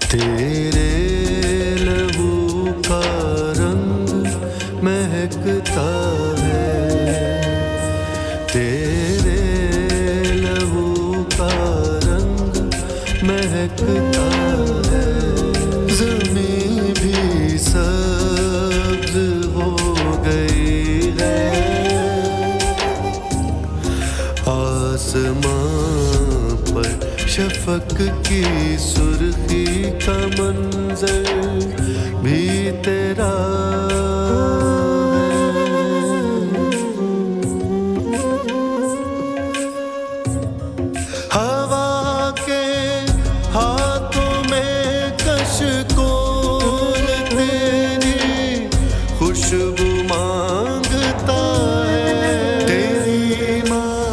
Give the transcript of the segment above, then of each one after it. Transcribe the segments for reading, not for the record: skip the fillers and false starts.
تیرے لہو کا رنگ مہکتا ہے، تیرے لہو کا رنگ مہکتا ہے، زمین بھی سبز ہو گئی ہے، آسمان پر شفق کی سرخی کا منظر بھی تیرا ہے، ہوا کے ہاتھوں میں کشکول تیری خوشبو مانگتا ہے، تیری ماں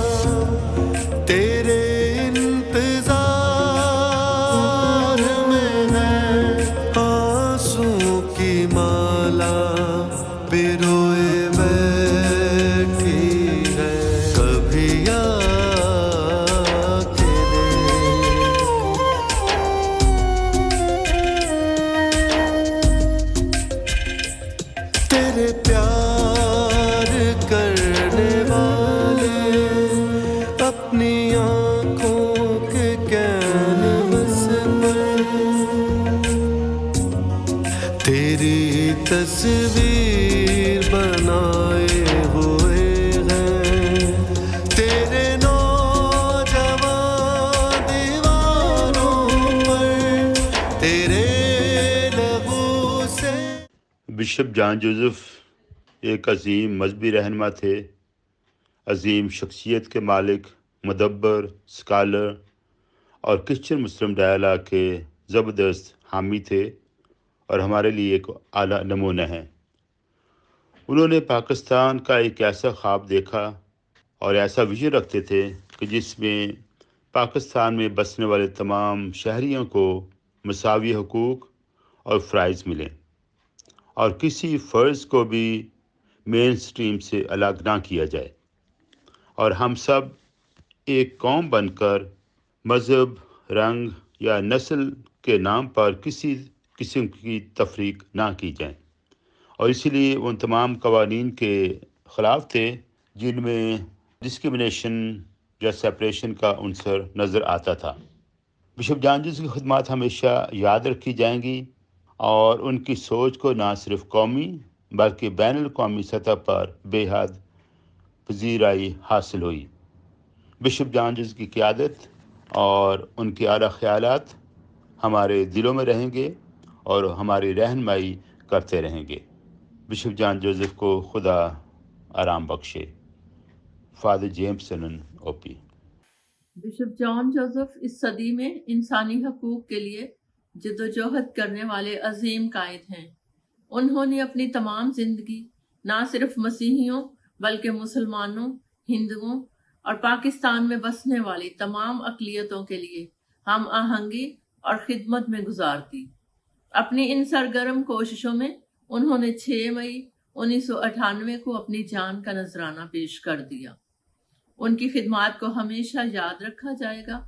تیرے پروئے بیٹھی ہے، کبھی آ کے تیرے پیار کرنے والے اپنی آنکھوں کے کینوس پر تیری تصویر بنائے ہوئے ہیں، تیرے نوجوان دیواروں پر تیرے لہو سے۔ بشپ جان جوزف ایک عظیم مذہبی رہنما تھے، عظیم شخصیت کے مالک، مدبر، اسکالر اور کرسچن مسلم ڈائلاگ کے زبردست حامی تھے اور ہمارے لیے ایک اعلیٰ نمونہ ہیں۔ انہوں نے پاکستان کا ایک ایسا خواب دیکھا اور ایسا ویژن رکھتے تھے کہ جس میں پاکستان میں بسنے والے تمام شہریوں کو مساوی حقوق اور فرائض ملیں اور کسی فرض کو بھی مین سٹریم سے الگ نہ کیا جائے، اور ہم سب ایک قوم بن کر مذہب، رنگ یا نسل کے نام پر کسی قسم کی تفریق نہ کی جائے، اور اسی لیے ان تمام قوانین کے خلاف تھے جن میں ڈسکرمنیشن یا سپریشن کا عنصر نظر آتا تھا۔ بشپ جان جوزف کی خدمات ہمیشہ یاد رکھی جائیں گی اور ان کی سوچ کو نہ صرف قومی بلکہ بین الاقوامی سطح پر بے حد پذیرائی حاصل ہوئی۔ بشپ جان جوزف کی قیادت اور ان کے اعلیٰ خیالات ہمارے دلوں میں رہیں گے اور ہماری رہنمائی کرتے رہیں گے۔ بشپ جان جوزف کو خدا آرام بخشے۔ فادر جیمز سنن او پی۔ بشپ جان جوزف اس صدی میں انسانی حقوق کے لیے جدوجہد کرنے والے عظیم قائد ہیں۔ انہوں نے اپنی تمام زندگی نہ صرف مسیحیوں بلکہ مسلمانوں، ہندوؤں اور پاکستان میں بسنے والی تمام اقلیتوں کے لیے ہم آہنگی اور خدمت میں گزار دی۔ اپنی ان سرگرم کوششوں میں انہوں نے 6 مئی 1998 کو اپنی جان کا نذرانہ پیش کر دیا۔ ان کی خدمات کو ہمیشہ یاد رکھا جائے گا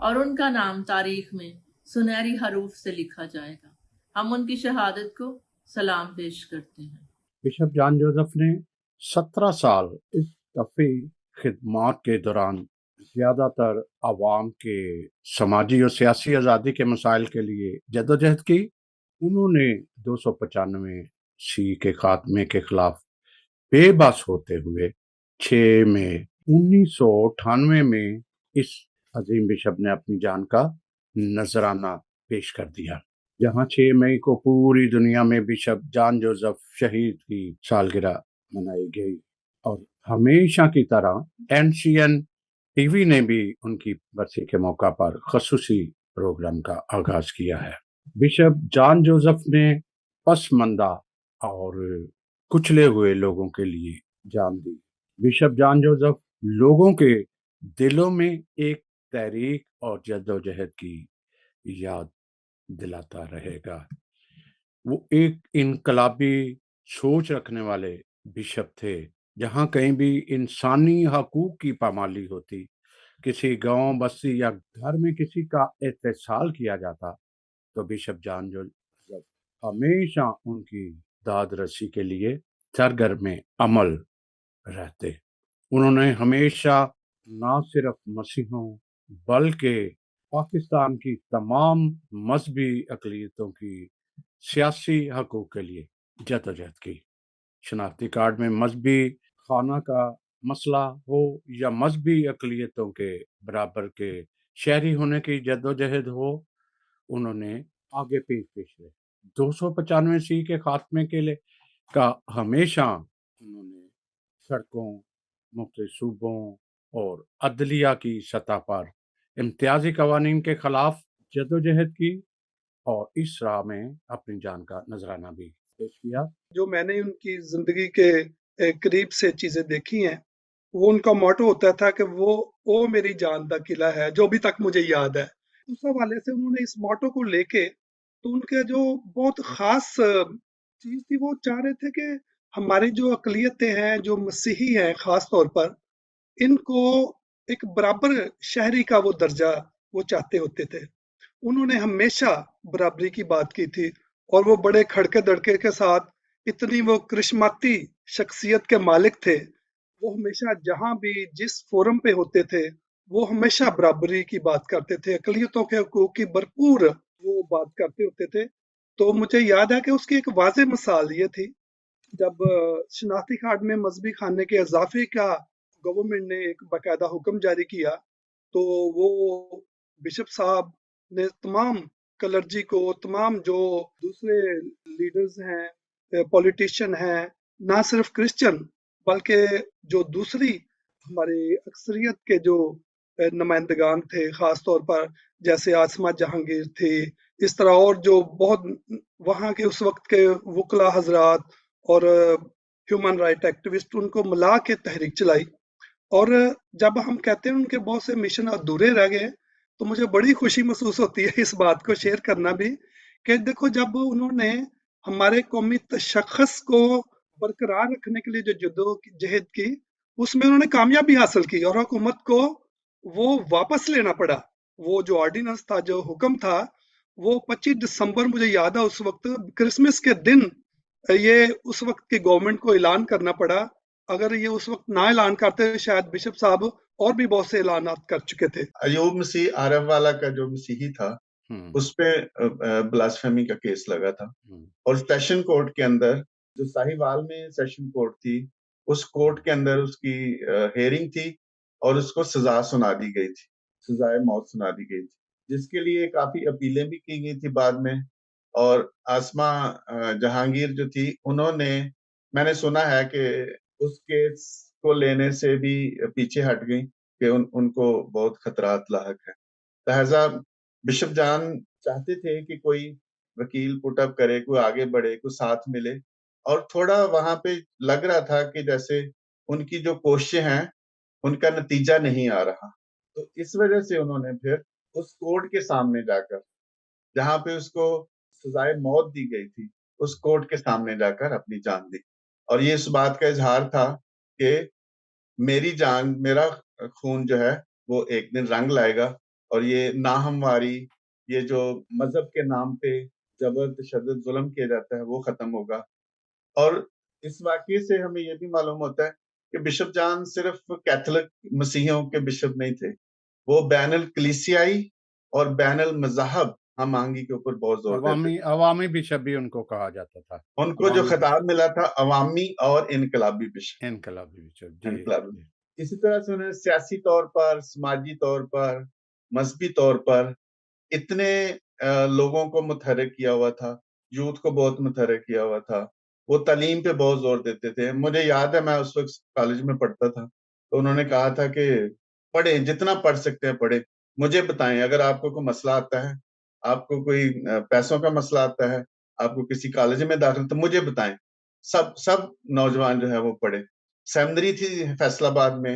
اور ان کا نام تاریخ میں سنہری حروف سے لکھا جائے گا۔ ہم ان کی شہادت کو سلام پیش کرتے ہیں۔ بشپ جان جوزف نے 17 سال اس دفعی خدمات کے دوران زیادہ تر عوام کے سماجی اور سیاسی آزادی کے مسائل کے لیے جدوجہد کی۔ انہوں نے 295 کے خاتمے کے خلاف بے بس ہوتے ہوئے 6 مئی 1998 میں اس عظیم بشپ نے اپنی جان کا نذرانہ پیش کر دیا، جہاں 6 مئی کو پوری دنیا میں بشپ جان جوزف شہید کی سالگرہ منائی گئی، اور ہمیشہ کی طرح NCN ٹی وی نے بھی ان کی برسی کے موقع پر خصوصی پروگرام کا آغاز کیا ہے۔ بشپ جان جوزف نے پسماندہ اور کچلے ہوئے لوگوں کے لیے جان دی۔ بشپ جان جوزف لوگوں کے دلوں میں ایک تحریک اور جدوجہد کی یاد دلاتا رہے گا۔ وہ ایک انقلابی سوچ رکھنے والے بشپ تھے۔ جہاں کہیں بھی انسانی حقوق کی پامالی ہوتی، کسی گاؤں بستی یا گھر میں کسی کا احتساب کیا جاتا، تو بشپ جان جوزف ہمیشہ ان کی داد رسی کے لیے سرگرم عمل رہتے۔ انہوں نے ہمیشہ نہ صرف مسیحوں بلکہ پاکستان کی تمام مذہبی اقلیتوں کی سیاسی حقوق کے لیے جدوجہد کی۔ شناختی کارڈ میں مذہبی خانہ کا مسئلہ ہو یا مذہبی اقلیتوں کے برابر کے شہری ہونے کی جدوجہد ہو، انہوں نے آگے پیش رہے۔ 295 کے خاتمے کے لیے کا ہمیشہ انہوں نے سڑکوں، مختلف صوبوں اور عدلیہ کی سطح پر امتیازی قوانین کے خلاف جدوجہد کی اور اس راہ میں اپنی جان کا نذرانہ بھی پیش کیا۔ جو میں نے ان کی زندگی کے قریب سے چیزیں دیکھی ہیں، وہ ان کا موٹو ہوتا تھا کہ وہ میری جان کا قلعہ ہے، جو ابھی تک مجھے یاد ہے۔ اس حوالے سے انہوں نے اس موٹو کو لے کے تو ان کے جو بہت خاص چیز تھی، وہ چاہ رہے تھے کہ ہماری جو اقلیتیں ہیں، جو مسیحی ہیں خاص طور پر، ان کو ایک برابر شہری کا وہ درجہ وہ چاہتے ہوتے تھے۔ انہوں نے ہمیشہ برابری کی بات کی تھی، اور وہ بڑے کھڑکے دڑکے کے ساتھ اتنی وہ کرشماتی شخصیت کے مالک تھے۔ وہ ہمیشہ جہاں بھی جس فورم پہ ہوتے تھے، وہ ہمیشہ برابری کی بات کرتے تھے، اقلیتوں کے حقوق کی بھرپور وہ بات کرتے ہوتے تھے۔ تو مجھے یاد ہے کہ اس کی ایک واضح مثال یہ تھی، جب شناختی کارڈ میں مذہبی خانے کے اضافے کا گورنمنٹ نے ایک باقاعدہ حکم جاری کیا، تو وہ بشپ صاحب نے تمام کلرجی کو، تمام جو دوسرے لیڈرز ہیں، پولیٹیشین ہیں، نہ صرف کرسچن بلکہ جو دوسری ہمارے اکثریت کے جو نمائندگان تھے، خاص طور پر جیسے عاصمہ جہانگیر تھی، اس طرح اور جو بہت وہاں کے اس وقت کے وکلا حضرات اور ہیومن رائٹ ایکٹیوسٹ، ان کو ملا کے تحریک چلائی۔ اور جب ہم کہتے ہیں ان کے بہت سے مشن ادھورے رہ گئے، تو مجھے بڑی خوشی محسوس ہوتی ہے اس بات کو شیئر کرنا بھی، کہ دیکھو جب انہوں نے ہمارے قومی تشخص کو برقرار رکھنے کے لیے جو جدوجہد کی، اس میں انہوں نے کامیابی حاصل کی، اور حکومت کو وہ واپس لینا پڑا۔ وہ جو آرڈیننس تھا، جو حکم تھا، وہ 25 دسمبر مجھے یاد ہے، اس وقت کرسمس کے دن یہ اس وقت کی گورنمنٹ کو اعلان کرنا پڑا۔ اگر یہ اس وقت نہ اعلان کرتے، شاید بشپ صاحب اور بھی بہت سے اعلانات کر چکے تھے۔ ایوب مسیح عارف والا کا جو مسیحی تھا، اس پہ بلاسفیمی کا کیس لگا تھا، اور سیشن کورٹ کے اندر جو ساہیوال میں سیشن کورٹ تھی، اس کورٹ کے اندر اس کی ہیئرنگ تھی، اور اس کو سزا سنا دی گئی تھی، سزائے موت سنا دی گئی تھی، جس کے لیے کافی اپیلیں بھی کی گئی تھی بعد میں۔ اور عاصمہ جہانگیر جو تھی، انہوں نے، میں نے سنا ہے کہ اس کیس کو لینے سے بھی پیچھے ہٹ گئی کہ ان کو بہت خطرات لاحق ہے۔ لہذا بشپ جان چاہتے تھے کہ کوئی وکیل پٹ اپ کرے، کوئی آگے بڑھے، کوئی ساتھ ملے، اور تھوڑا وہاں پہ لگ رہا تھا کہ جیسے ان کی جو کوششیں ہیں ان کا نتیجہ نہیں آ رہا۔ تو اس وجہ سے انہوں نے پھر اس کورٹ کے سامنے جا کر، جہاں پہ اس کو سزائے موت دی گئی تھی، اس کورٹ کے سامنے جا کر اپنی جان دی، اور یہ اس بات کا اظہار تھا کہ میری جان، میرا خون جو ہے وہ ایک دن رنگ لائے گا، اور یہ ناہمواری، یہ جو مذہب کے نام پہ جبر، تشدد، ظلم کیا جاتا ہے، وہ ختم ہوگا۔ اور اس واقعے سے ہمیں یہ بھی معلوم ہوتا ہے کہ بشپ جان صرف کیتھولک مسیحیوں کے بشپ نہیں تھے، وہ بین الکلیسیائی اور بین المذہب ہم آہنگی کے اوپر بہت زور دیتے تھے۔ عوامی بشپ بھی ان کو کہا جاتا تھا۔ ان کو جو خطاب ملا تھا عوامی اور انقلابی بشپ، انقلابی بشپ، انقلابی۔ اسی طرح سے انہیں سیاسی طور پر، سماجی طور پر، مذہبی طور پر اتنے لوگوں کو متحرک کیا ہوا تھا، یوتھ کو بہت متحرک کیا ہوا تھا۔ وہ تعلیم پہ بہت زور دیتے تھے۔ مجھے یاد ہے میں اس وقت کالج میں پڑھتا تھا، تو انہوں نے کہا تھا کہ پڑھیں، جتنا پڑھ سکتے ہیں پڑھیں، مجھے بتائیں اگر آپ کو کوئی مسئلہ آتا ہے، آپ کو کوئی پیسوں کا مسئلہ آتا ہے، آپ کو کسی کالج میں داخل، تو مجھے بتائیں۔ سب نوجوان جو ہے وہ پڑھے۔ سیمنری تھی فیصل آباد میں،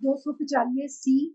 295C